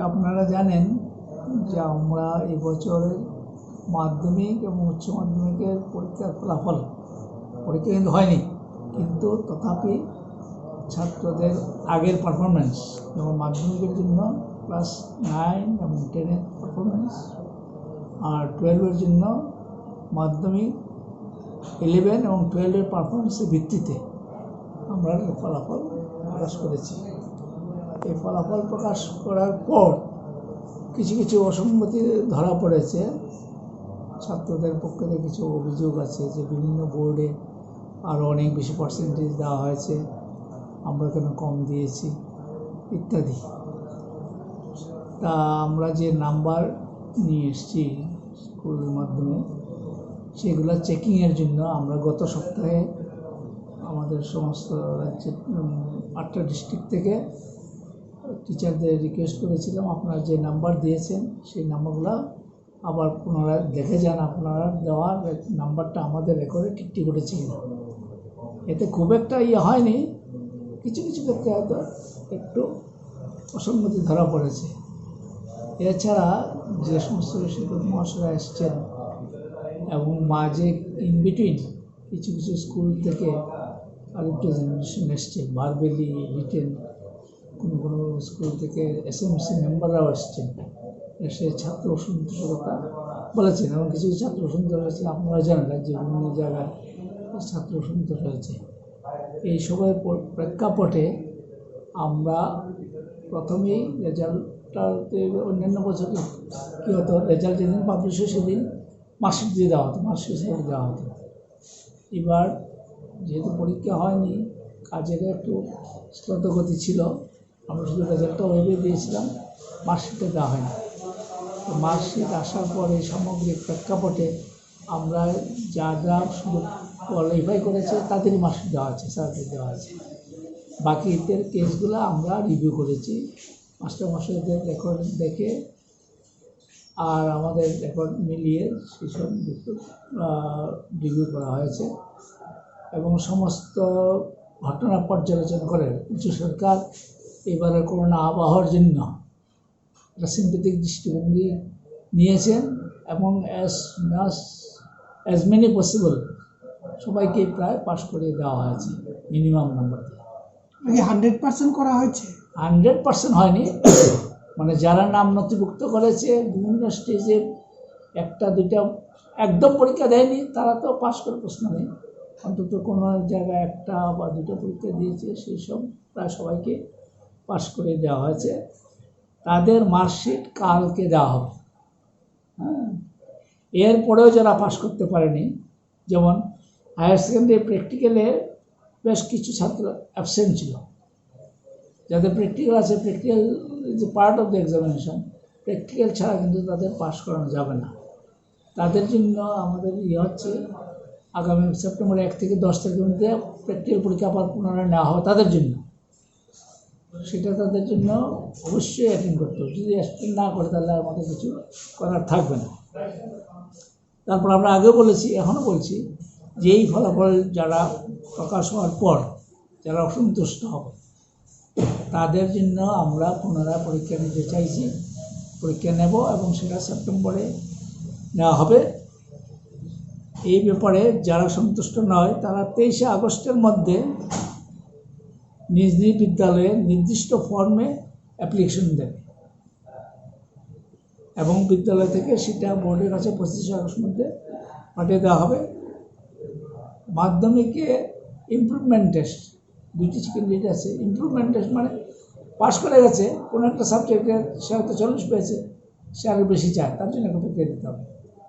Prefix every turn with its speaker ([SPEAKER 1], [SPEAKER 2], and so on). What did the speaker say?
[SPEAKER 1] আপনারা জানেন যে আমরা এবছরের মাধ্যমিক এবং উচ্চ মাধ্যমিকের পরীক্ষার ফলাফল পরীক্ষা কিন্তু হয়নি, কিন্তু তথাপি ছাত্রদের আগের পারফরমেন্স যেমন মাধ্যমিকের জন্য ক্লাস 9 এবং 10-এর পারফরমেন্স আর 12-এর জন্য মাধ্যমিক 11 এবং 12-এর পারফরমেন্সের ভিত্তিতে আমরা ফলাফল প্রকাশ করেছি। এই ফলাফল প্রকাশ করার পর কিছু কিছু অসঙ্গতি ধরা পড়েছে। ছাত্রদের পক্ষে কিছু অভিযোগ আছে যে বিভিন্ন বোর্ডে আরও অনেক বেশি পার্সেন্টেজ দেওয়া হয়েছে, আমরা কেন কম দিয়েছি ইত্যাদি। তা আমরা যে নাম্বার নিয়ে এসেছি স্কুলের মাধ্যমে সেগুলো চেকিংয়ের জন্য আমরা গত সপ্তাহে আমাদের সমস্ত রাজ্যের 8টা ডিস্ট্রিক্ট থেকে টিচারদের রিকোয়েস্ট করেছিলাম আপনারা যে নাম্বার দিয়েছেন সেই নাম্বারগুলো আবার পুনরায় দেখে যান, আপনারা দেওয়ার নাম্বারটা আমাদের রেকর্ডে ঠিকঠাক করেছে কিনা। এতে খুব একটা হয়নি, কিছু কিছু ক্ষেত্রে হয়তো একটু অসঙ্গতি ধরা পড়েছে। এছাড়া যে সমস্ত শিক্ষক মহাশয়রা এসছেন এবং মাঝে ইনবিটুইন কিছু কিছু স্কুল থেকে রিপ্রেজেন্টেশন এসছে, ভার্বেলি রিটেন, কোনো স্কুল থেকে এসএমসি মেম্বাররাও এসছেন, এসে ছাত্র অসন্তোষতা বলেছেন এবং কিছু ছাত্র অসন্তোষ হয়েছে। আপনারা জানেন যে বিভিন্ন জায়গায় ছাত্র অসন্তোষ হয়েছে। এই সবের প্রেক্ষাপটে আমরা প্রথমেই রেজাল্টটাতে অন্যান্য বছর কী হতো, রেজাল্ট যেদিন পাবলিশ হয় সেদিন মার্কশিট দিয়ে দেওয়া হতো, মার্কশিট হিসেবে দেওয়া হতো। এবার যেহেতু পরীক্ষা হয়নি, কাজের একটু স্রোতগতি ছিল, আমরা শুধু রেজাল্টটা ওয়েবে দিয়েছিলাম, মার্কশিটটা দেওয়া হয়নি। তো মার্কশিট আসার পরে সামগ্রিক প্রেক্ষাপটে আমরা যারা শুধু কোয়ালিফাই করেছে তাদেরই মার্কশিট দেওয়া আছে, সার্টিফিকেট দেওয়া আছে। বাকি এদের কেসগুলো আমরা রিভিউ করেছি, মাস্টারমশাইদের রেকর্ড দেখে আর আমাদের রেকর্ড মিলিয়ে সেসব রিভিউ করা হয়েছে এবং সমস্ত ঘটনা পর্যালোচনা করে উচ্চ সরকার এবারে করোনা আবহাওয়ার জন্য একটা সিম্পেথিক দৃষ্টিভঙ্গি নিয়েছেন এবং অ্যাজ মেনি পসিবল সবাইকে প্রায় পাস করিয়ে দেওয়া হয়েছে মিনিমাম নাম্বার দিয়ে।
[SPEAKER 2] 100% করা হয়েছে?
[SPEAKER 1] 100% হয়নি, মানে যারা নাম নথিভুক্ত করেছে বিভিন্ন স্টেজে 1-2টা একদম পরীক্ষা দেয়নি, তারা তো পাস করে প্রশ্ন নেই, অন্তত কোনো জায়গায় 1টা বা 2টা পরীক্ষা দিয়েছে সেই সব প্রায় সবাইকে পাস করে দেওয়া হয়েছে। তাদের মার্কশিট কালকে দেওয়া হবে। হ্যাঁ, এরপরেও যারা পাস করতে পারেনি, যেমন হায়ার সেকেন্ডারি প্র্যাকটিক্যালে বেশ কিছু ছাত্র অ্যাবসেন্ট ছিল, যাদের প্র্যাকটিক্যাল আছে, practical is a part of the examination, practical ছাড়া কিন্তু তাদের পাস করানো যাবে না। তাদের জন্য আমাদের হচ্ছে আগামী সেপ্টেম্বর 1 থেকে 10 তারিখের মধ্যে প্র্যাকটিক্যাল পরীক্ষা আবার পুনরায় নেওয়া হবে তাদের জন্য। সেটা তাদের জন্য অবশ্যই অ্যাটেন্ড করতে হবে, যদি অ্যাটেন্ড না করে তাহলে আমাদের কিছু করার থাকবে না। তারপর আমরা আগেও বলেছি, এখনও বলছি যে এই ফলাফল যারা প্রকাশ হওয়ার পর যারা অসন্তুষ্ট হবে তাদের জন্য আমরা পুনরায় পরীক্ষা নিতে চাইছি, পরীক্ষা নেব এবং সেটা সেপ্টেম্বরে নেওয়া হবে। এই ব্যাপারে যারা সন্তুষ্ট নয় তারা 23শে আগস্টের মধ্যে নিজ নিজ বিদ্যালয়ে নির্দিষ্ট ফর্মে অ্যাপ্লিকেশন দেবে এবং বিদ্যালয় থেকে সেটা বোর্ডের কাছে 25শে আগস্টের মধ্যে পাঠিয়ে দেওয়া হবে। মাধ্যমিকে ইমপ্রুভমেন্ট টেস্ট 2টি ক্যান্ডিডেট আছে। ইমপ্রুভমেন্ট টেস্ট মানে পাস করে গেছে কোনো একটা সাবজেক্টে, সে হয়তো 40 পেয়েছে, সে আরও বেশি চায়, তার জন্য একটা পরীক্ষা দিতে হবে।